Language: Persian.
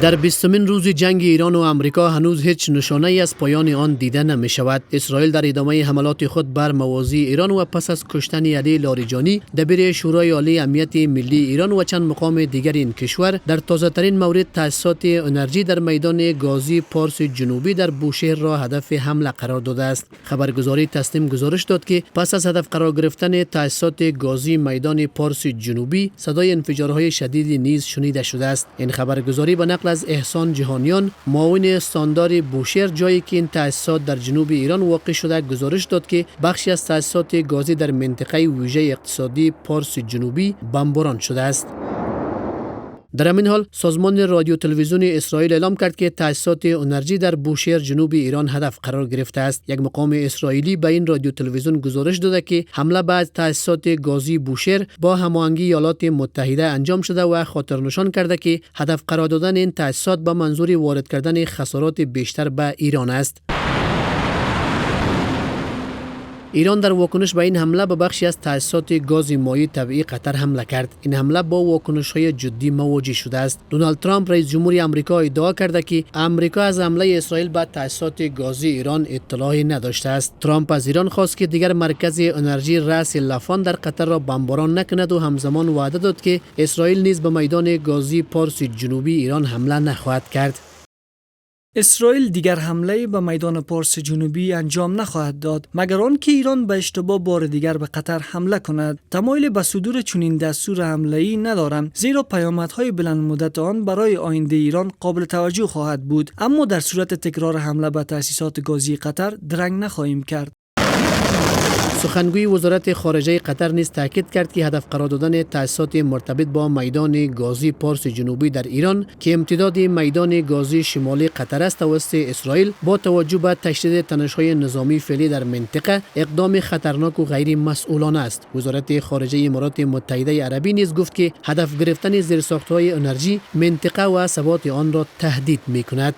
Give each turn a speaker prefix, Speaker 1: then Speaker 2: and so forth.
Speaker 1: در 20مین روز جنگ ایران و آمریکا هنوز هیچ نشانه ای از پایان آن دیده نمی شود. اسرائیل در ادامه حملات خود بر موازی ایران و پس از کشتن علی لاریجانی دبیر شورای عالی امنیت ملی ایران و چند مقام دیگر این کشور در تازه ترین مورد تأسیسات انرژی در میدان گازی پارس جنوبی در بوشهر را هدف حمله قرار داده است. خبرگزاری تسنیم گزارش داد که پس از هدف قرار گرفتن تأسیسات گازی میدان پارس جنوبی صدای انفجارهای شدیدی نیز شنیده شده است. این خبرگزاری به نقل از احسان جهانیان معاون استاندار بوشهر جایی که این تأسیسات در جنوب ایران واقع شده گزارش داد که بخشی از تأسیسات گازی در منطقه ویژه اقتصادی پارس جنوبی بمباران شده است. در همین حال سازمان رادیو تلویزیون اسرائیل اعلام کرد که تأسیسات انرژی در بوشهر جنوب ایران هدف قرار گرفته است. یک مقام اسرائیلی به این رادیو تلویزیون گزارش داده که حمله به تأسیسات گازی بوشهر با هماهنگی ایالات متحده انجام شده و خاطر نشان کرده که هدف قرار دادن این تأسیسات به منظور وارد کردن خسارات بیشتر به ایران است. ایران در واکنش به این حمله به بخشی از تأسیسات گاز مایع طبیعی قطر حمله کرد. این حمله با واکنش‌های جدی مواجه شده است. دونالد ترامپ رئیس جمهوری آمریکا ادعا کرده که آمریکا از حمله اسرائیل به تأسیسات گازی ایران اطلاعی نداشته است. ترامپ از ایران خواست که دیگر مرکز انرژی رأس لفان در قطر را بمباران نکند و همزمان وعده داد که اسرائیل نیز به میدان گازی پارس جنوبی ایران حمله نخواهد کرد.
Speaker 2: اسرائیل دیگر حمله به میدان پارس جنوبی انجام نخواهد داد مگر آنکه ایران به اشتباه بار دیگر به قطر حمله کند. تمایل به صدور چنین دستور حمله‌ای ندارم، زیرا پیامدهای بلند مدت آن برای آینده ایران قابل توجه خواهد بود، اما در صورت تکرار حمله به تأسیسات گازی قطر درنگ نخواهیم کرد.
Speaker 1: سخنگوی وزارت خارجه قطر نیز تاکید کرد که هدف قرار دادن تأسیسات مرتبط با میدان گازی پارس جنوبی در ایران که امتداد میدان گازی شمالی قطر است توسط اسرائیل با توجه به تشدید تنش‌های نظامی فعلی در منطقه اقدام خطرناک و غیر مسئولانه است. وزارت خارجه امارات متحده عربی نیز گفت که هدف گرفتن زیرساخت‌های انرژی منطقه و ثبات آن را تهدید می‌کند.